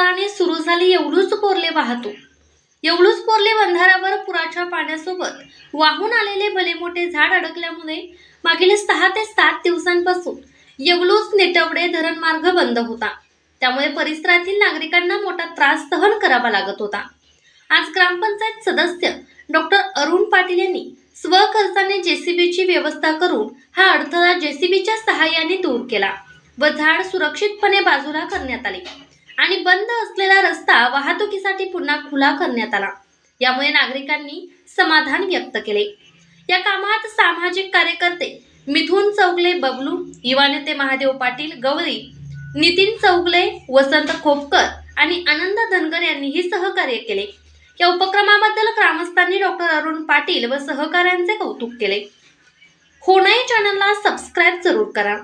पुकाराने सुरू झाली येवलूज कोर्ले वाहतूक। येवलूज कोर्ले बंधाऱ्यावर पुराच्या पाण्यासोबत वाहून आलेले भलेमोठे झाड अडकल्यामुळे मागील 6 ते 7 दिवसांपासून येवलूज निटवडे धरण मार्ग बंद होता। त्यामुळे परिसरातील नागरिकांना मोठा त्रास सहन करावा लागत होता। आज ग्रामपंचायत सदस्य डॉक्टर अरुण पाटील यांनी स्वखर्चाने जेसीबीची व्यवस्था करून हा अडथळा जेसीबीच्या सहाय्याने दूर केला व झाड सुरक्षितपणे बाजूला करण्यात आले आणि बंद असलेला रस्ता वाहतुकीसाठी पुन्हा खुला करण्यात आला। यामुळे नागरिकांनी समाधान व्यक्त केले। या कामात सामाजिक कार्यकर्ते मिथुन चौगले बबलू, युवा नेते महादेव पाटील गवळी, नितीन चौगले, वसंत खोपकर आणि आनंद धनगर यांनीही सहकार्य केले। या उपक्रमाबद्दल ग्रामस्थांनी डॉक्टर अरुण पाटील व सहकाऱ्यांचे कौतुक केले। होणाई चॅनलला सबस्क्राईब जरूर करा।